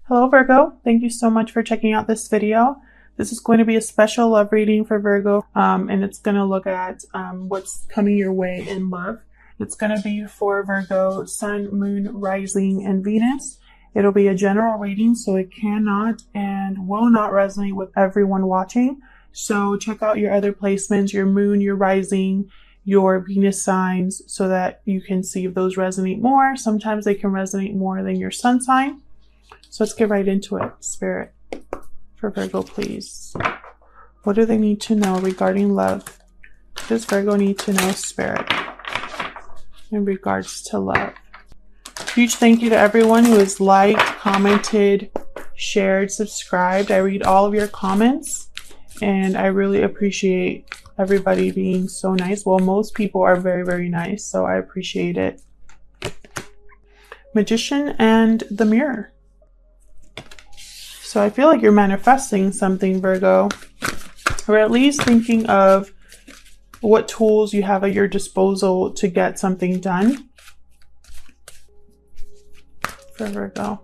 Hello Virgo, thank you so much for checking out this video. This is going to be a special love reading for Virgo, and it's going to look at what's coming your way in love. It's going to be for Virgo, Sun, Moon, Rising, and Venus. It'll be a general reading, so it cannot and will not resonate with everyone watching. So check out your other placements, your Moon, your Rising, your Venus signs, so that you can see if those resonate more. Sometimes they can resonate more than your Sun sign. So let's get right into it. Spirit, for Virgo, please. What do they need to know regarding love? What does Virgo need to know, Spirit, in regards to love? Huge thank you to everyone who has liked, commented, shared, subscribed. I read all of your comments, and I really appreciate everybody being so nice. Well, most people are very, very nice, so I appreciate it. Magician and the Mirror. So I feel like you're manifesting something, Virgo, or at least thinking of what tools you have at your disposal to get something done for Virgo.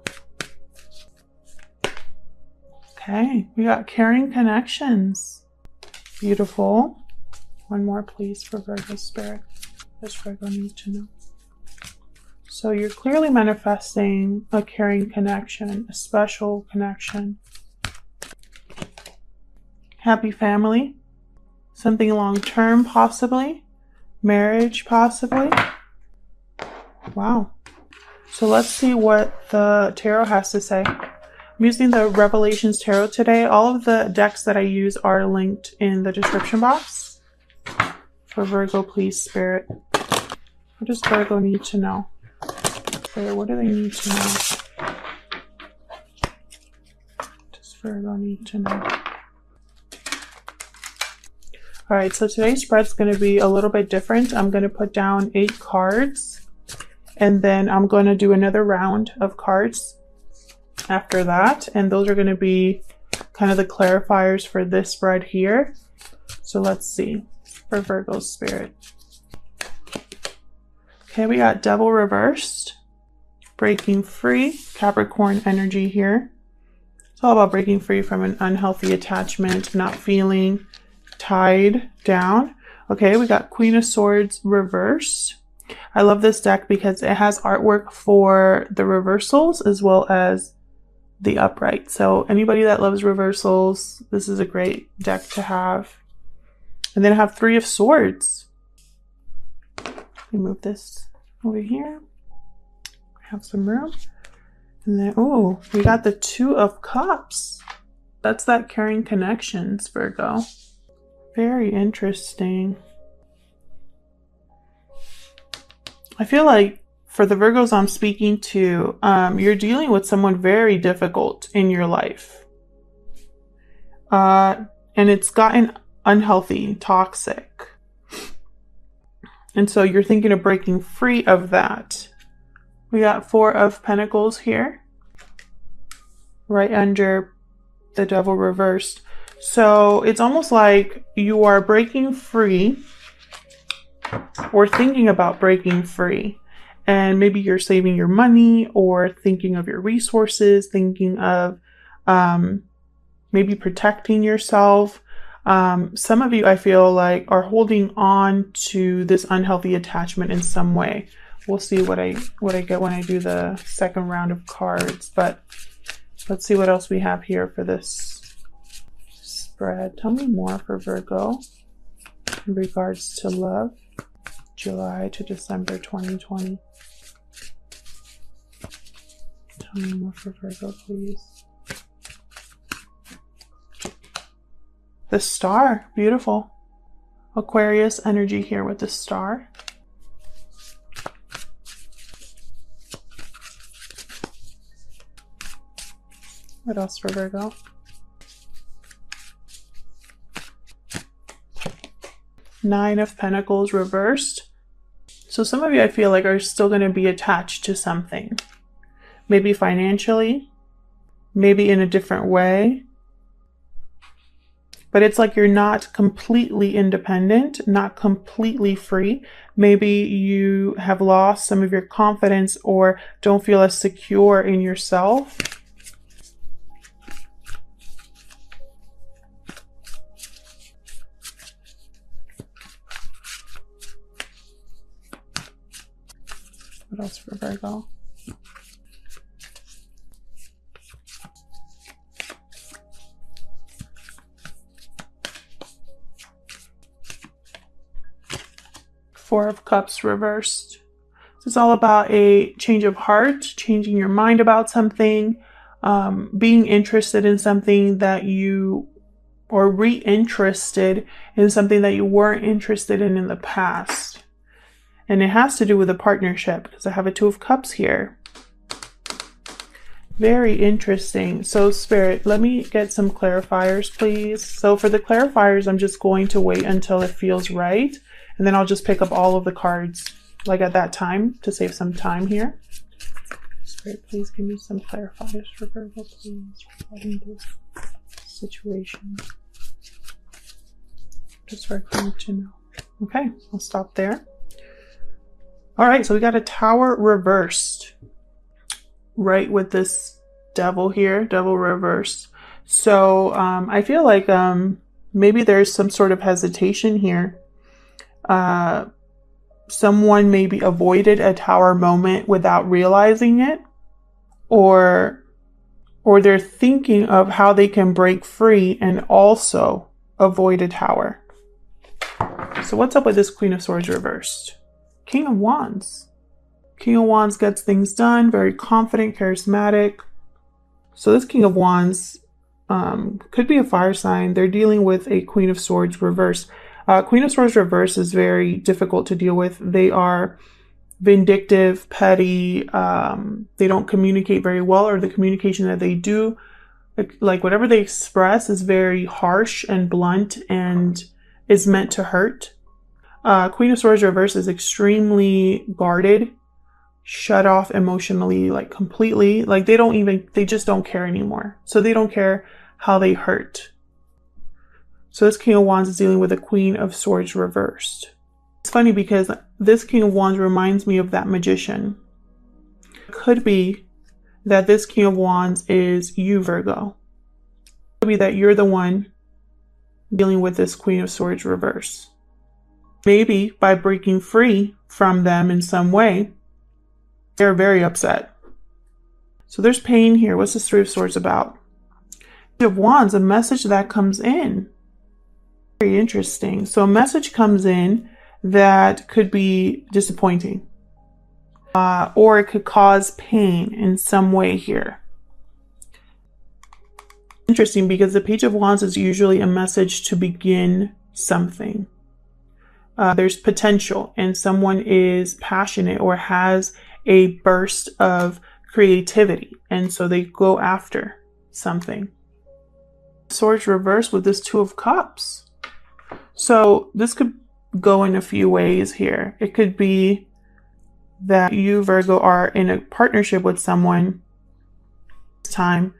Okay, we got caring connections. Beautiful. One more, please, for Virgo, Spirit. What does Virgo need to know? So you're clearly manifesting a caring connection, a special connection. Happy family. Something long-term, possibly. Marriage, possibly. Wow. So let's see what the tarot has to say. I'm using the Revelations Tarot today. All of the decks that I use are linked in the description box. For Virgo, please, Spirit. What does Virgo need to know? What do they need to know? What does Virgo need to know? Alright, so today's spread's going to be a little bit different. I'm going to put down 8 cards, and then I'm going to do another round of cards after that, and those are going to be kind of the clarifiers for this spread here. So let's see, for Virgo, Spirit. Okay, we got Devil reversed. Breaking free, Capricorn energy here. It's all about breaking free from an unhealthy attachment, not feeling tied down. Okay, we got Queen of Swords reversed. I love this deck because it has artwork for the reversals as well as the upright. So anybody that loves reversals, this is a great deck to have. And then I have 3 of Swords. Let me move this over here. Have some room. And then, oh, we got the 2 of Cups. That's that caring connections, Virgo. Very interesting. I feel like for the Virgos I'm speaking to, you're dealing with someone very difficult in your life. And it's gotten unhealthy, toxic. And so you're thinking of breaking free of that. We got 4 of Pentacles here, right under the Devil reversed. So it's almost like you are breaking free or thinking about breaking free. And maybe you're saving your money or thinking of your resources, thinking of maybe protecting yourself. Some of you, I feel like, are holding on to this unhealthy attachment in some way. We'll see what I get when I do the second round of cards, but let's see what else we have here for this spread. Tell me more for Virgo in regards to love, July to December 2020. Tell me more for Virgo, please. The Star, beautiful. Aquarius energy here with the Star. What else for Virgo? Nine of Pentacles reversed. So some of you, I feel like, are still going to be attached to something. Maybe financially, maybe in a different way. But it's like you're not completely independent, not completely free. Maybe you have lost some of your confidence or don't feel as secure in yourself. What else for Virgo? Four of Cups reversed. So it's all about a change of heart, changing your mind about something, being interested in something that you, or reinterested in something that you weren't interested in the past. And it has to do with a partnership because I have a Two of Cups here. Very interesting. So Spirit, let me get some clarifiers, please. So for the clarifiers, I'm just going to wait until it feels right. And then I'll just pick up all of the cards like at that time to save some time here. Spirit, please give me some clarifiers for Virgo, please, regarding this situation. Just what I need to know. Okay, I'll stop there. All right, so we got a Tower reversed, right, with this Devil here, Devil reversed. So I feel like maybe there's some sort of hesitation here. Someone maybe avoided a Tower moment without realizing it, or they're thinking of how they can break free and also avoid a Tower. So what's up with this Queen of Swords reversed? King of Wands. King of Wands gets things done, very confident, charismatic. So this King of Wands could be a fire sign. They're dealing with a Queen of Swords reversed. Queen of Swords reverse is very difficult to deal with. They are vindictive, petty. They don't communicate very well, or the communication that they do, like whatever they express, is very harsh and blunt and is meant to hurt. Queen of Swords reverse is extremely guarded, shut off emotionally, like completely. Like they just don't care anymore. So they don't care how they hurt. So this King of Wands is dealing with a Queen of Swords reversed. It's funny because this King of Wands reminds me of that Magician. It could be that this King of Wands is you, Virgo. It could be that you're the one dealing with this Queen of Swords reverse. Maybe by breaking free from them in some way, they're very upset. So there's pain here. What's this Three of Swords about? Three of Wands, a message that comes in. Very interesting. So a message comes in that could be disappointing, or it could cause pain in some way here. Interesting, because the Page of Wands is usually a message to begin something. There's potential, and someone is passionate or has a burst of creativity, and so they go after something. Swords reversed with this Two of Cups. So this could go in a few ways here. It could be that you, Virgo, are in a partnership with someone this time.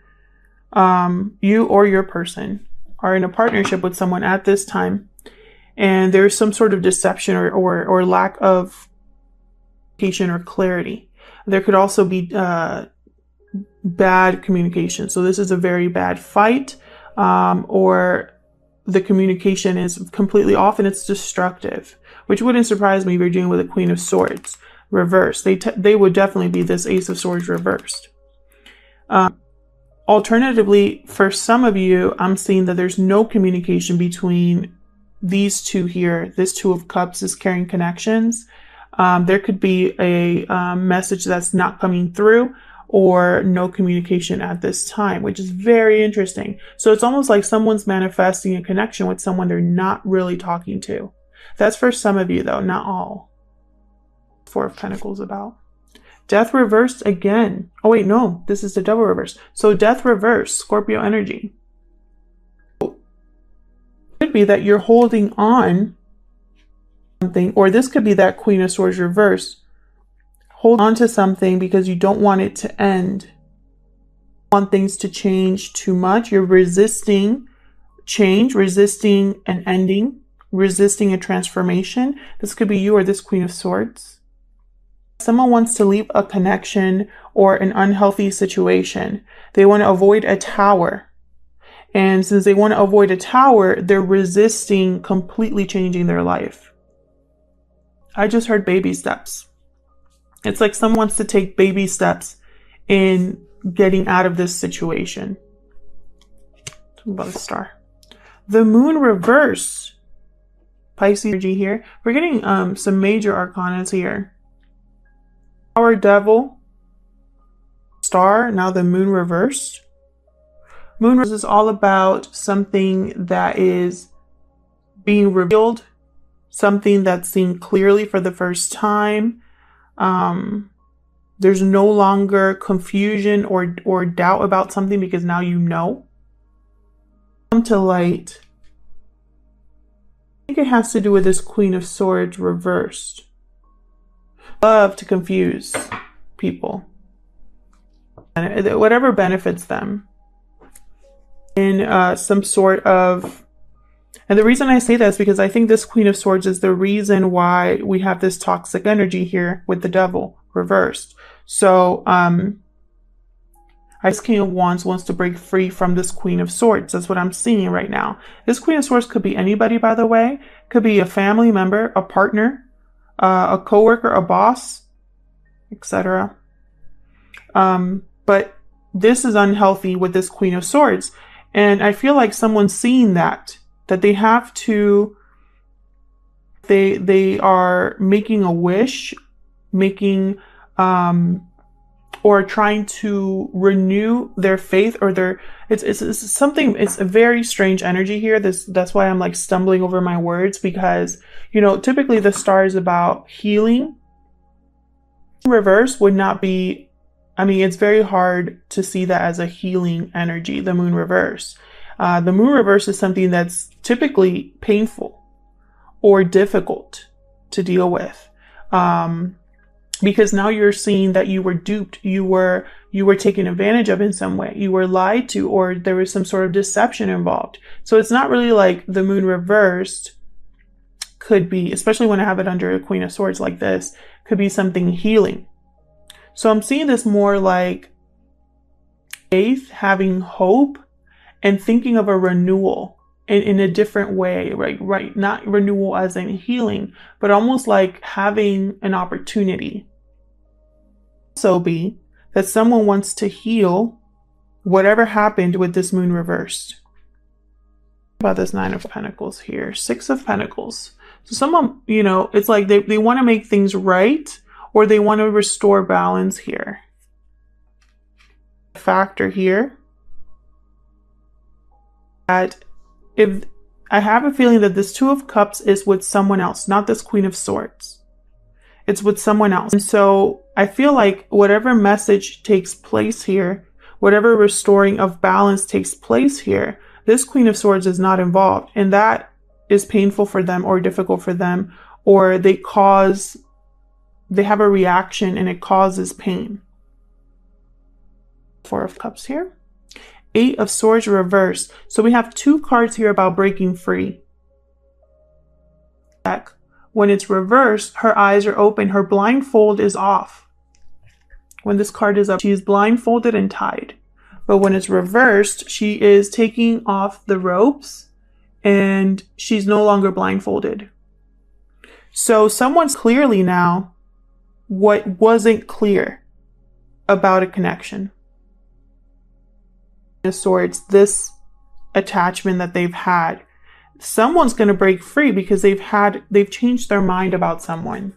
You or your person are in a partnership with someone at this time, and there's some sort of deception or lack of communication or clarity. There could also be bad communication. So this is a very bad fight, or the communication is completely off and it's destructive, which wouldn't surprise me if you're dealing with a Queen of Swords reversed. They would definitely be this Ace of Swords reversed. Alternatively, for some of you, I'm seeing that there's no communication between these two here. This Two of Cups is carrying connections. There could be a message that's not coming through, or no communication at this time, which is very interesting. So it's almost like someone's manifesting a connection with someone they're not really talking to. That's for some of you though, not all. Four of Pentacles about. Death reversed again. Oh wait, no, this is the Devil reverse. So Death reversed, Scorpio energy. It could be that you're holding on something, or this could be that Queen of Swords reverse. Hold on to something because you don't want it to end. You want things to change too much. You're resisting change, resisting an ending, resisting a transformation. This could be you or this Queen of Swords. Someone wants to leave a connection or an unhealthy situation. They want to avoid a Tower. And since they want to avoid a Tower, they're resisting completely changing their life. I just heard baby steps. It's like someone wants to take baby steps in getting out of this situation. Talk about the star. The moon reverse. Pisces energy here. We're getting some major arcanas here. Our devil. Star. Now the moon reversed. Moon reverse is all about something that is being revealed. Something that's seen clearly for the first time. There's no longer confusion or doubt about something because now you know. Come to light. I think it has to do with this Queen of Swords reversed. Love to confuse people. And whatever benefits them. In some sort of... And the reason I say that is because I think this Queen of Swords is the reason why we have this toxic energy here with the devil reversed. So, this King of Wands wants to break free from this Queen of Swords. That's what I'm seeing right now. This Queen of Swords could be anybody, by the way. Could be a family member, a partner, a coworker, a boss, etc. But this is unhealthy with this Queen of Swords. And I feel like someone's seeing that they have to, they are making a wish, making, or trying to renew their faith or their, it's something, it's a very strange energy here. That's why I'm like stumbling over my words because, you know, typically the star is about healing. Reverse would not be, I mean, it's very hard to see that as a healing energy, the moon reverse. The moon reverse is something that's typically painful or difficult to deal with. Because now you're seeing that you were duped, you were taken advantage of in some way, you were lied to, or there was some sort of deception involved. So it's not really like the moon reversed could be, especially when I have it under a Queen of Swords like this, could be something healing. So I'm seeing this more like faith, having hope, and thinking of a renewal in a different way, right? Not renewal as in healing, but almost like having an opportunity. So be that someone wants to heal whatever happened with this moon reversed. About this Nine of Pentacles here, Six of Pentacles. So someone, you know, it's like they want to make things right, or they want to restore balance here. Factor here. That if I have a feeling that this Two of Cups is with someone else, not this Queen of Swords. It's with someone else. And so I feel like whatever message takes place here, whatever restoring of balance takes place here, this Queen of Swords is not involved. And that is painful for them or difficult for them, or they have a reaction and it causes pain. Four of Cups here. Eight of Swords reversed. So we have two cards here about breaking free. When it's reversed, her eyes are open. Her blindfold is off. When this card is up, she is blindfolded and tied. But when it's reversed, she is taking off the ropes and she's no longer blindfolded. So someone's clearly now what wasn't clear about a connection. The Swords, this attachment that they've had, someone's going to break free because they've changed their mind about someone.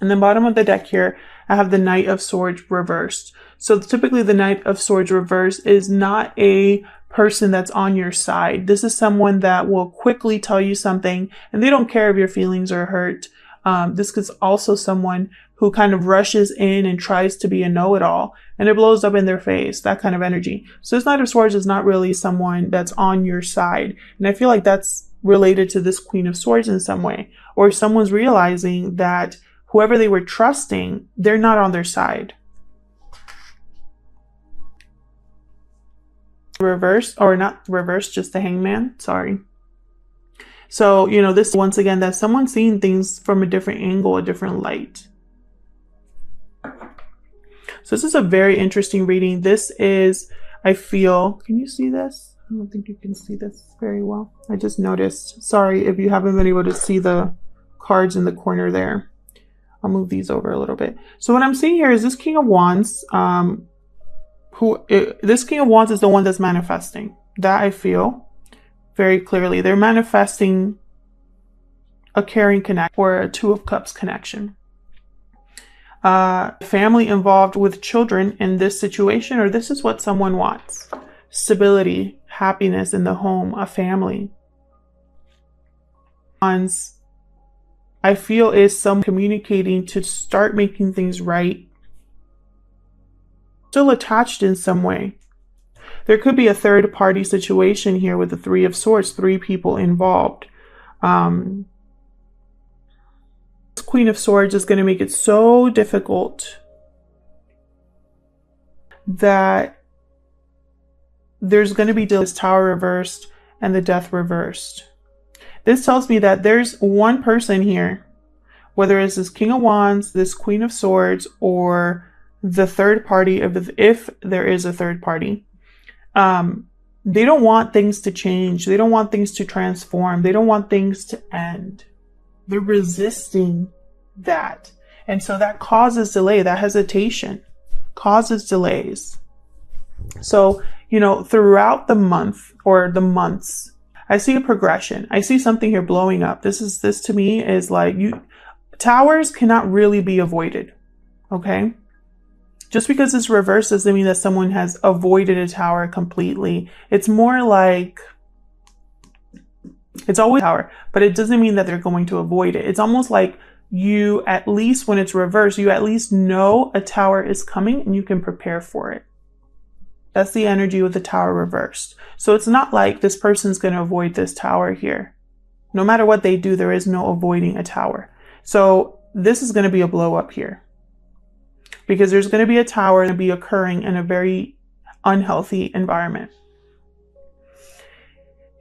And then bottom of the deck here, I have the Knight of Swords reversed. So typically the Knight of Swords reversed is not a person that's on your side. This is someone that will quickly tell you something and they don't care if your feelings are hurt. This is also someone who kind of rushes in and tries to be a know-it-all and it blows up in their face, that kind of energy. So this Knight of Swords is not really someone that's on your side. And I feel like that's related to this Queen of Swords in some way, or someone's realizing that whoever they were trusting, they're not on their side. Reverse, or not reverse, just the Hangman, sorry. So, you know, this once again, that someone's seeing things from a different angle, a different light. So this is a very interesting reading. This is, I feel, can you see this? I don't think you can see this very well. I just noticed, sorry if you haven't been able to see the cards in the corner there. I'll move these over a little bit. So what I'm seeing here is this King of Wands, this King of Wands is the one that's manifesting. That I feel very clearly. They're manifesting a caring connect or a Two of Cups connection. Family involved with children in this situation, or this is what someone wants. Stability, happiness in the home, a family. I feel is some communicating to start making things right. Still attached in some way. There could be a third party situation here with the Three of Swords, 3 people involved. This Queen of Swords is going to make it so difficult that there's going to be this Tower reversed and the Death reversed. This tells me that there's one person here, whether it's this King of Wands, this Queen of Swords, or the third party, if there is a third party. They don't want things to change. They don't want things to transform. They don't want things to end. They're resisting that. And so that causes delay. That hesitation causes delays. So, you know, throughout the month or the months, I see a progression. I see something here blowing up. This to me is like towers cannot really be avoided. Okay. Just because it's reversed doesn't mean that someone has avoided a tower completely. It's more like it's always a tower, but it doesn't mean that they're going to avoid it. It's almost like you, at least when it's reversed, you at least know a tower is coming and you can prepare for it. That's the energy with the tower reversed. So it's not like this person's going to avoid this tower here. No matter what they do, there is no avoiding a tower. So this is going to be a blow up here. Because there's going to be a tower and be occurring in a very unhealthy environment.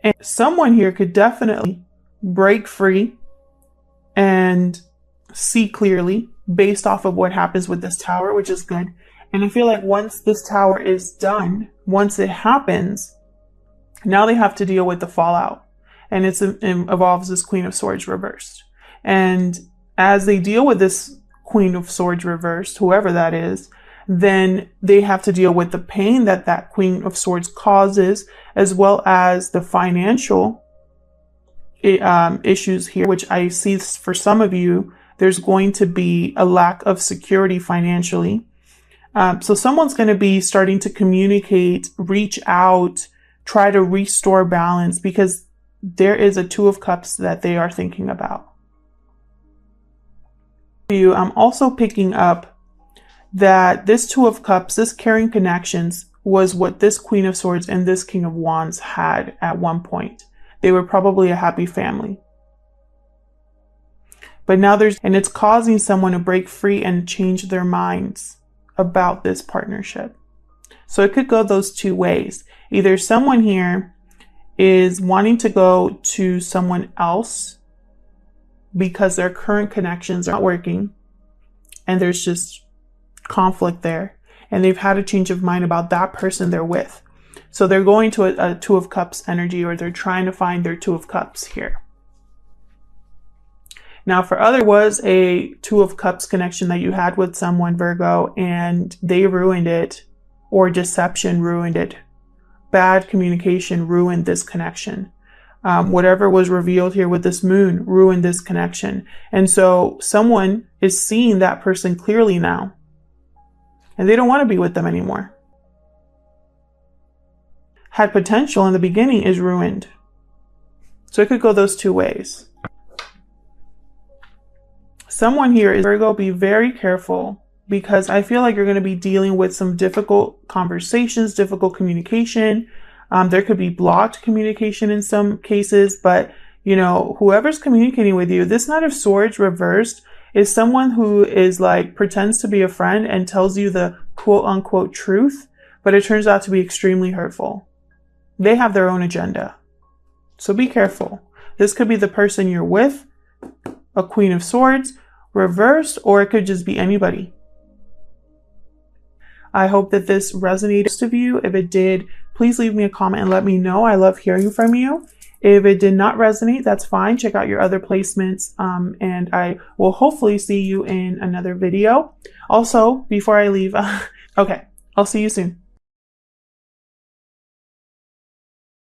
And someone here could definitely break free and see clearly based off of what happens with this tower, which is good. And I feel like once this tower is done, once it happens, now they have to deal with the fallout. And it involves this Queen of Swords reversed. And as they deal with this Queen of Swords reversed, whoever that is, then they have to deal with the pain that that Queen of Swords causes, as well as the financial issues here, which I see for some of you, there's going to be a lack of security financially. So someone's going to be starting to communicate, reach out, try to restore balance, because there is a Two of Cups that they are thinking about. I'm also picking up that this Two of Cups, this caring connections, was what this Queen of Swords and this King of Wands had at one point. They were probably a happy family. But now and it's causing someone to break free and change their minds about this partnership. So it could go those two ways. Either someone here is wanting to go to someone else because their current connections are not working and there's just conflict there, and they've had a change of mind about that person they're with. So they're going to a Two of Cups energy, or they're trying to find their Two of Cups here. Now for other was a Two of Cups connection that you had with someone, Virgo, and they ruined it, or deception ruined it. Bad communication ruined this connection. Whatever was revealed here with this moon ruined this connection. And so someone is seeing that person clearly now, and they don't want to be with them anymore. Had potential in the beginning is ruined. So it could go those two ways. Someone here is Virgo, be very careful, because I feel like you're going to be dealing with some difficult conversations, difficult communication. There could be blocked communication in some cases, but you know, whoever's communicating with you, this Knight of Swords reversed is someone who is like pretends to be a friend and tells you the quote unquote truth, but it turns out to be extremely hurtful. They have their own agenda. So be careful. This could be the person you're with, a Queen of Swords reversed, or it could just be anybody. I hope that this resonated with you. If it did, please leave me a comment and let me know. I love hearing from you. If it did not resonate, that's fine. Check out your other placements, and I will hopefully see you in another video. Also, before I leave, okay, I'll see you soon.